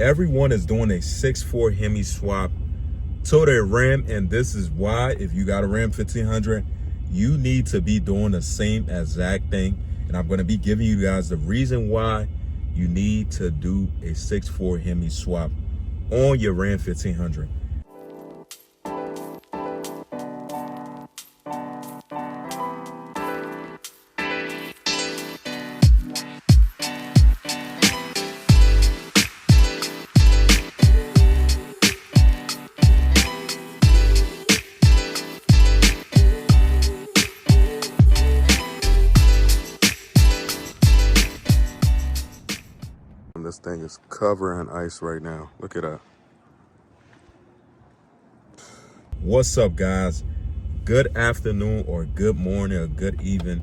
everyone is doing a 6.4 Hemi swap to their Ram, and this is why, if you got a Ram 1500, you need to be doing the same exact thing. And I'm going to be giving you guys the reason why you need to do a 6.4 Hemi swap on your Ram 1500. This thing is covered in ice right now. Look at that. What's up, guys? Good afternoon or good morning or good evening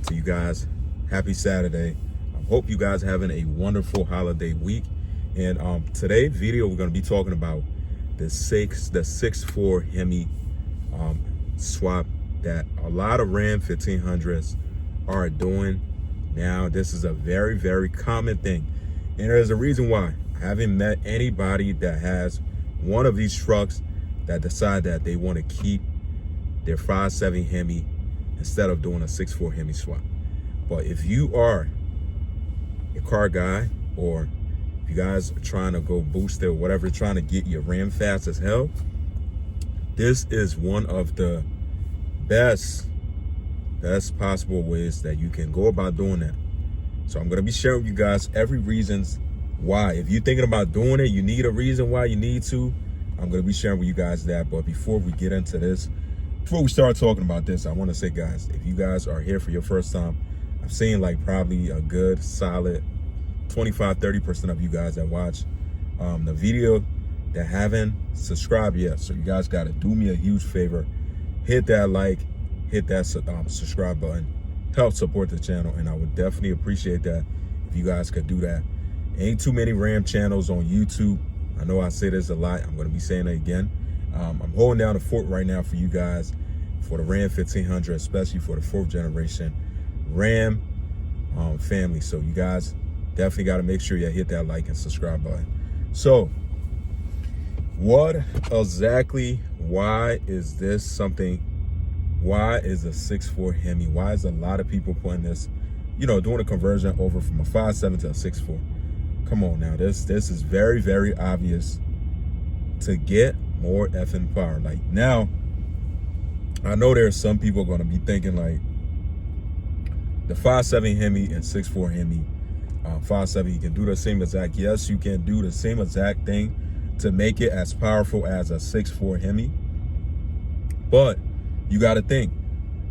to you guys. Happy Saturday. I hope you guys having a wonderful holiday week. And today's video, we're going to be talking about the 6.4 Hemi swap that a lot of Ram 1500s are doing now. This is a very, very common thing. And there's a reason why. I haven't met anybody that has one of these trucks that decide that they want to keep their 5.7 Hemi instead of doing a 6.4 Hemi swap. But if you are a car guy, or if you guys are trying to go boost it or whatever, trying to get your Ram fast as hell, this is one of the best possible ways that you can go about doing that. So I'm going to be sharing with you guys every reasons why. If you're thinking about doing it, you need a reason why you need to. I'm going to be sharing with you guys that. But before we get into this, before we start talking about this, I want to say, guys, if you guys are here for your first time, I've seen like probably a good solid 25-30% of you guys that watch the video that haven't subscribed yet. So you guys got to do me a huge favor. Hit that like, hit that subscribe button. Help support the channel, and I would definitely appreciate that if you guys could do that. Ain't too many Ram channels on YouTube. I know I say this a lot. I'm going to be saying it again. I'm holding down the fort right now for you guys for the Ram 1500, especially for the 4th generation Ram family. So you guys definitely got to make sure you hit that like and subscribe button. So what exactly, why is this something? Why is a 6.4 Hemi? Why is a lot of people putting this, doing a conversion over from a 5.7 to a 6.4? Come on now, this is very, very obvious to get more effing power. Like now, I know there's some people going to be thinking like the 5.7 Hemi and 6.4 Hemi, 5.7, you can do the same exact. Yes, you can do the same exact thing to make it as powerful as a 6.4 Hemi, but you got to think,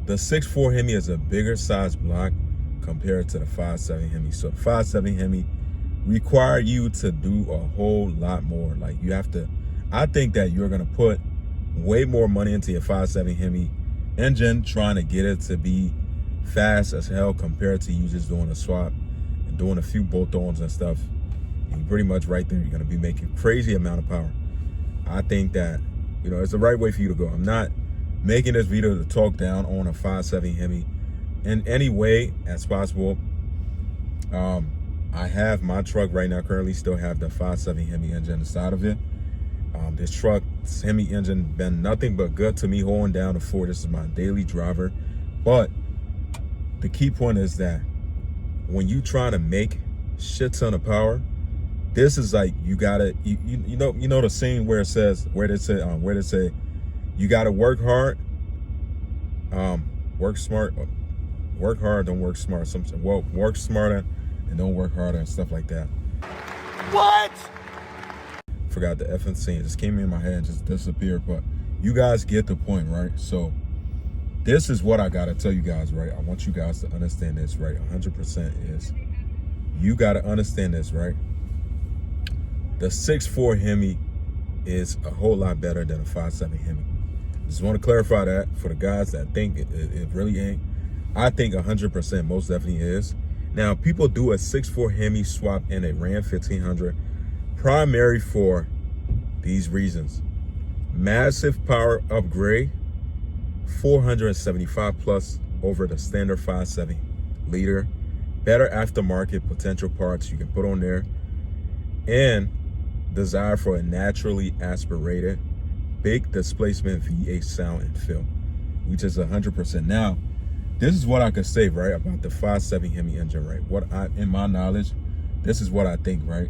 the 6.4 Hemi is a bigger size block compared to the 5.7 Hemi. So the 5.7 Hemi require you to do a whole lot more. Like you have to, I think that you're going to put way more money into your 5.7 Hemi engine trying to get it to be fast as hell compared to you just doing a swap and doing a few bolt-ons and stuff. And you're pretty much right there. You're going to be making crazy amount of power. I think that, it's the right way for you to go. I'm not making this video to talk down on a 5.7 Hemi in any way as possible. I have my truck right now, currently still have the 5.7 Hemi engine inside of it. This truck, this Hemi engine, been nothing but good to me holding down the fort. This is my daily driver. But the key point is that when you try to make shit ton of power, this is like, you gotta, you know the saying where it says, where they say, you got to work hard, work smart, work hard, don't work smart. Well, work smarter and don't work harder and stuff like that. What? Forgot the effing scene. It just came in my head and just disappeared. But you guys get the point, right? So this is what I got to tell you guys, right? I want you guys to understand this, right? 100% is you got to understand this, right? The 6.4 Hemi is a whole lot better than a 5.7 Hemi. Just want to clarify that for the guys that think it really ain't. I think 100% most definitely is. Now, people do a 6.4 Hemi swap in a Ram 1500 primary for these reasons. Massive power upgrade, 475 plus over the standard 5.7 liter. Better aftermarket potential parts you can put on there. And desire for a naturally aspirated, big displacement V8 sound and feel, which is 100%. Now, this is what I could say, right, about the 5.7 Hemi engine, right? In my knowledge, this is what I think, right?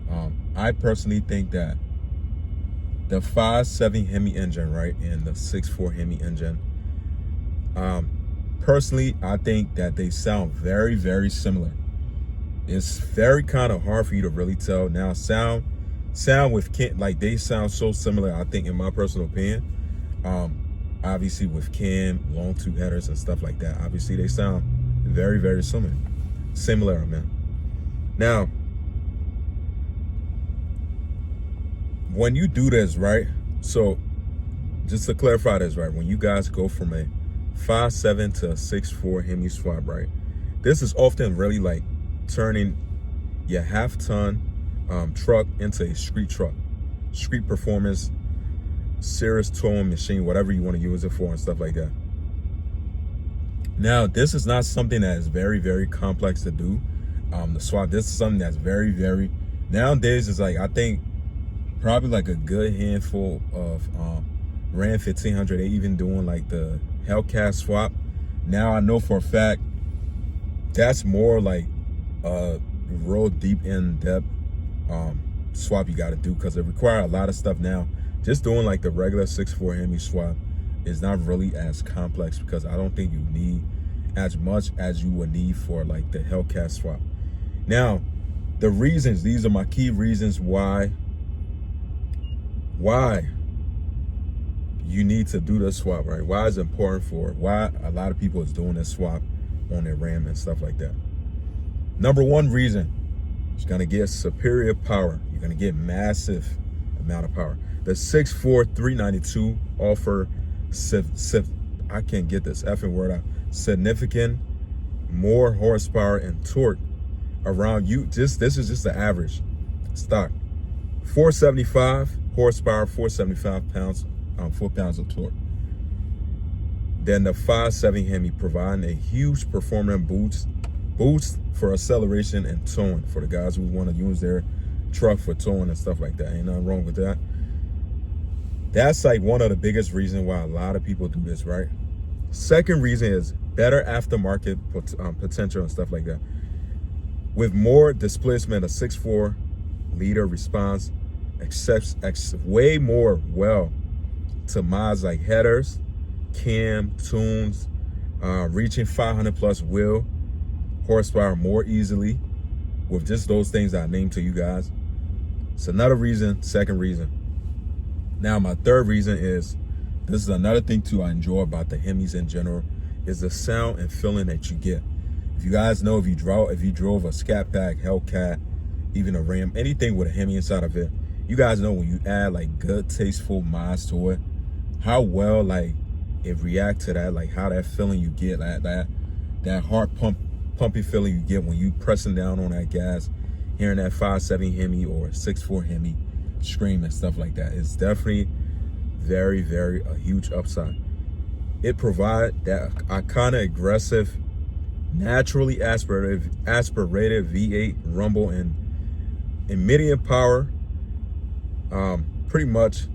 I personally think that the 5.7 Hemi engine, right, and the 6.4 Hemi engine, personally, I think that they sound very, very similar. It's very kind of hard for you to really tell. Now, sound with Ken, like they sound so similar, I think, in my personal opinion. Obviously with Cam, long tube headers and stuff like that, obviously they sound very, very similar, man. Now, when you do this, right, so just to clarify this, right, when you guys go from a 5.7 to a 6.4 Hemi swap, right, this is often really like turning your half-ton truck into a street performance, serious towing machine, whatever you want to use it for and stuff like that. Now, this is not something that is very, very complex to do. The swap, this is something that's very, very, nowadays is like, I think probably like a good handful of Ram 1500, they even doing like the Hellcat swap. Now, I know for a fact that's more like a real deep in-depth swap you got to do, because it requires a lot of stuff. Now, just doing like the regular 6.4 Hemi swap is not really as complex, because I don't think you need as much as you would need for like the Hellcat swap. Now, the reasons, these are my key reasons why you need to do this swap, right? Why it's important for, why a lot of people is doing this swap on their Ram and stuff like that. Number one reason, you're gonna get superior power. You're gonna get massive amount of power. The 6.4 392 offer, I can't get this effing word out, significant more horsepower and torque around you. This is just the average stock. 475 horsepower, 475 foot-pounds of torque. Then the 5.7 Hemi providing a huge performance boost for acceleration and towing for the guys who want to use their truck for towing and stuff like that. Ain't nothing wrong with that. That's like one of the biggest reasons why a lot of people do this, right? Second reason is better aftermarket potential and stuff like that. With more displacement, a 6.4 liter response accepts way more well to mods like headers, cam, tunes, reaching 500 plus wheel horsepower more easily with just those things I named to you guys. It's another reason, second reason. Now, my third reason is, this is another thing too I enjoy about the Hemis in general, is the sound and feeling that you get. If you guys know, if you drove a Scat Pack, Hellcat, even a Ram, anything with a Hemi inside of it, you guys know when you add like good, tasteful mods to it, how well like it reacts to that, like how that feeling you get, like that heart pumpy feeling you get when you pressing down on that gas, hearing that 5.7 Hemi or 6.4 Hemi scream and stuff like that. It's definitely very, very a huge upside. It provides that kind of aggressive, naturally aspirated V8 rumble and medium power, pretty much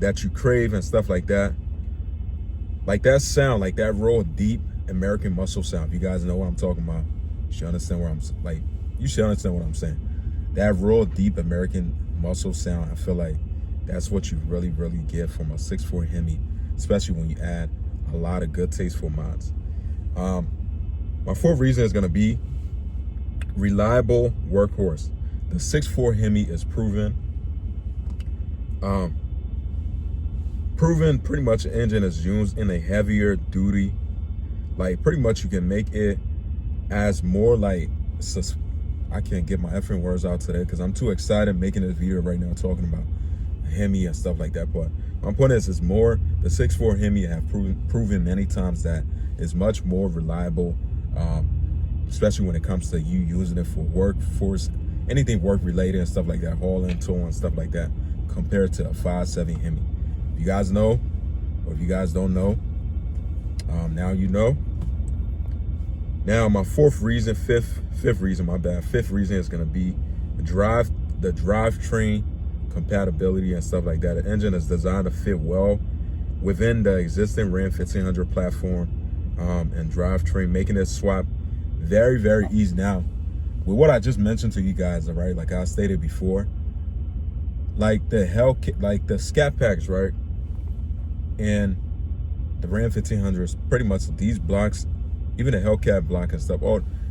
that you crave and stuff like that. Like that sound, like that raw, deep American muscle sound. If you guys know what I'm talking about, you should understand what I'm saying. That raw, deep American muscle sound, I feel like that's what you really, really get from a 6.4 Hemi, especially when you add a lot of good, tasteful mods. My fourth reason is going to be reliable workhorse. The 6.4 Hemi is proven pretty much the engine is used in a heavier duty, like pretty much you can make it as more like, I can't get my effing words out today because I'm too excited making this video right now talking about Hemi and stuff like that. But my point is, it's more, the 6.4 Hemi have proven many times that it's much more reliable, especially when it comes to you using it for workforce, anything work related and stuff like that, hauling, towing, stuff like that, compared to a 5.7 Hemi. If you guys know, or if you guys don't know, now you know. Now my fifth reason is gonna be the drivetrain compatibility and stuff like that. The engine is designed to fit well within the existing Ram 1500 platform and drivetrain, making this swap very, very easy. Now, with what I just mentioned to you guys, all right, like I stated before, like the scat packs, right, and the Ram 1500s, pretty much these blocks, even the Hellcat block and stuff,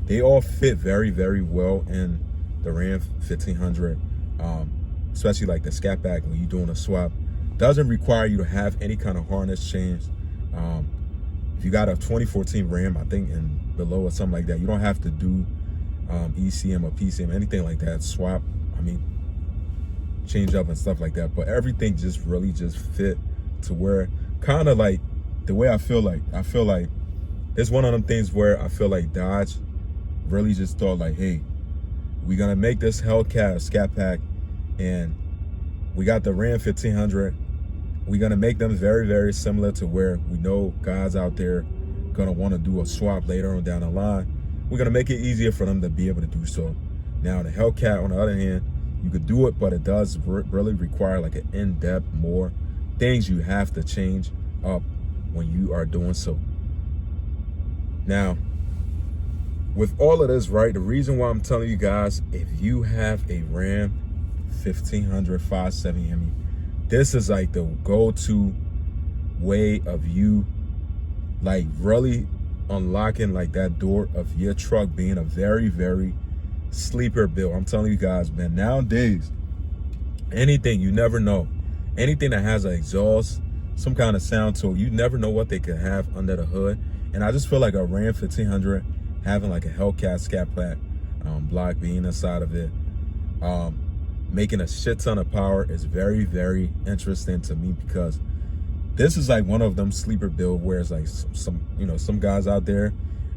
they all fit very, very well in the Ram 1500, especially like the scat pack when you're doing a swap. Doesn't require you to have any kind of harness change. If you got a 2014 Ram, I think, and below or something like that, you don't have to do ECM or PCM, anything like that. Swap, I mean, change up and stuff like that. But everything just really just fit to where, kind of like the way I feel like it's one of them things where I feel like Dodge really just thought like, hey, we're gonna make this Hellcat scat pack, and we got the Ram 1500. We're gonna make them very, very similar to where we know guys out there gonna want to do a swap later on down the line. We're gonna make it easier for them to be able to do so. Now the Hellcat, on the other hand, you could do it, but it does really require like an in-depth, more things you have to change up when you are doing so. Now, with all of this, right, the reason why I'm telling you guys, if you have a Ram 1500 570 Hemi, this is like the go-to way of you like really unlocking like that door of your truck being a very, very sleeper build. I'm telling you guys, man, nowadays, anything, you never know. Anything that has an exhaust, some kind of sound to it, you never know what they could have under the hood. And I just feel like a Ram 1500 having like a Hellcat scat pack block being inside of it, making a shit ton of power is very, very interesting to me, because this is like one of them sleeper build where it's like some guys out there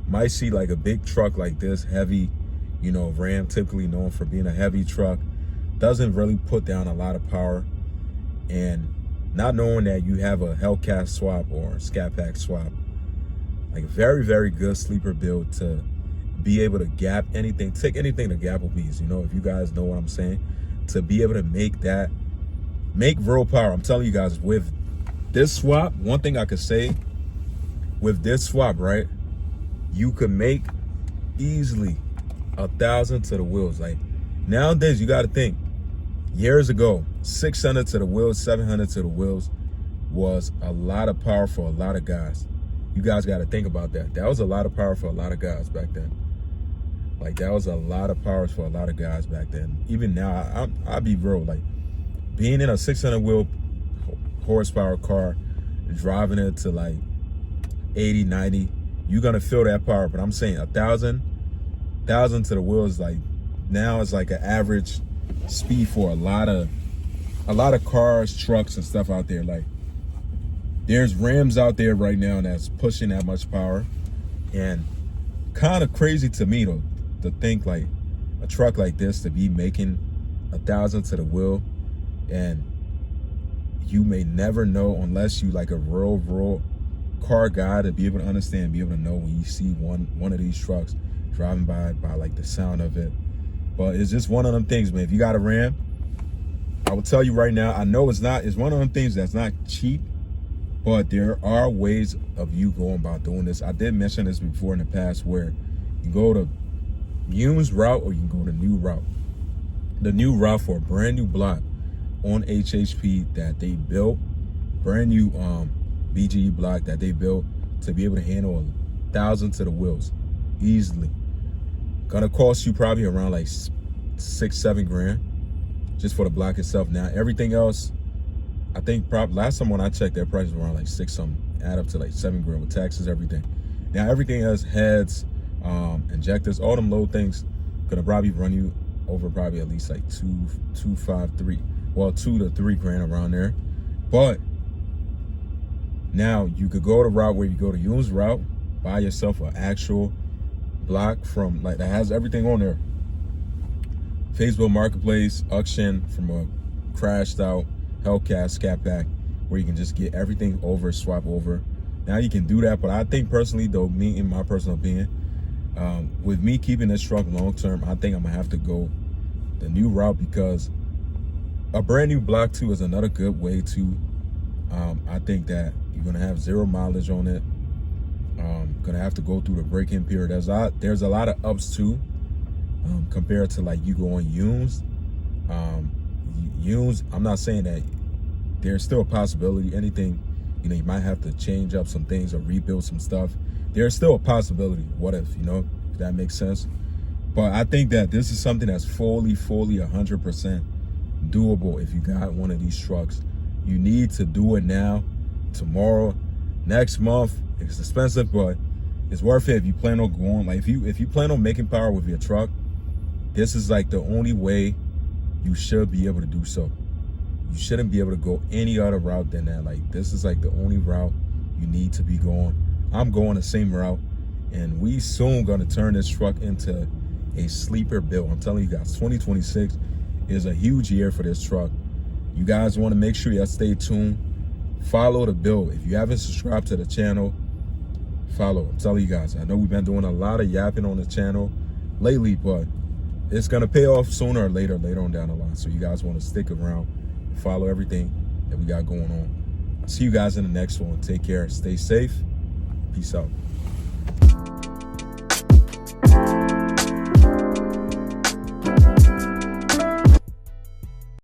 might see like a big truck like this, heavy, Ram, typically known for being a heavy truck, doesn't really put down a lot of power, and not knowing that you have a Hellcat swap or scat pack swap, like a very, very good sleeper build to be able to gap anything, take anything to Applebee's, if you guys know what I'm saying, to be able to make real power. I'm telling you guys, with this swap, one thing I could say, with this swap, right, you could make easily 1,000 to the wheels. Like nowadays, you got to think, years ago, 600 to the wheels, 700 to the wheels was a lot of power for a lot of guys. You guys got to think about that. That was a lot of power for a lot of guys back then. Like that was a lot of power for a lot of guys back then. Even now, I'll be real, like being in a 600 wheel horsepower car, driving it to like 80, 90, you're gonna feel that power. But I'm saying 1,000 to the wheels, like now it's like an average speed for a lot of cars, trucks, and stuff out there. Like there's Rams out there right now that's pushing that much power, and kind of crazy to me though to think like a truck like this to be making 1,000 to the wheel, and you may never know unless you like a real car guy to be able to understand, be able to know when you see one of these trucks driving by like the sound of it. But it's just one of them things, man. If you got a Ram, I will tell you right now, I know it's one of them things that's not cheap, but there are ways of you going about doing this. I did mention this before in the past, where you go to used route or you can go to new route. The new route for a brand new block on HHP that they built, brand new BGE block that they built to be able to handle 1,000 to the wheels easily. Gonna cost you probably around like $6-7 grand just for the block itself. Now everything else, I think probably last time when I checked, their price was around like 6 something, add up to like 7 grand with taxes, everything. Now everything else, heads, injectors, all them low things, gonna probably run you over probably at least like 2 to 3 grand around there. But now you could go the route where you go to used route, buy yourself an actual block from like that has everything on there. Facebook Marketplace, auction from a crashed out Hellcat scat pack, where you can just get everything over, swap over. Now you can do that, but I think personally though, me in my personal opinion, with me keeping this truck long term, I think I'm gonna have to go the new route, because A brand new block too is another good way to. I think that you're gonna have 0 mileage on it. Gonna have to go through the break-in period. There's a lot of ups too, compared to like you go on used. Used, I'm not saying that there's still a possibility. Anything, you know, you might have to change up some things or rebuild some stuff. There's still a possibility. What if, you know, if that makes sense. But I think that this is something that's fully 100% doable if you got one of these trucks. You need to do it now, tomorrow, next month. It's expensive, but it's worth it if you plan on going. Like if you plan on making power with your truck, this is like the only way you should be able to do so. You shouldn't be able to go any other route than that. Like this is like the only route you need to be going. I'm going the same route, and we soon gonna turn this truck into a sleeper build. I'm telling you guys, 2026 is a huge year for this truck. You guys want to make sure you stay tuned. Follow the build. If you haven't subscribed to the channel, follow. I'm telling you guys, I know we've been doing a lot of yapping on the channel lately, but it's gonna pay off sooner or later on down the line. So you guys want to stick around and follow everything that we got going on. I'll see you guys in the next one. Take care. Stay safe. Peace out.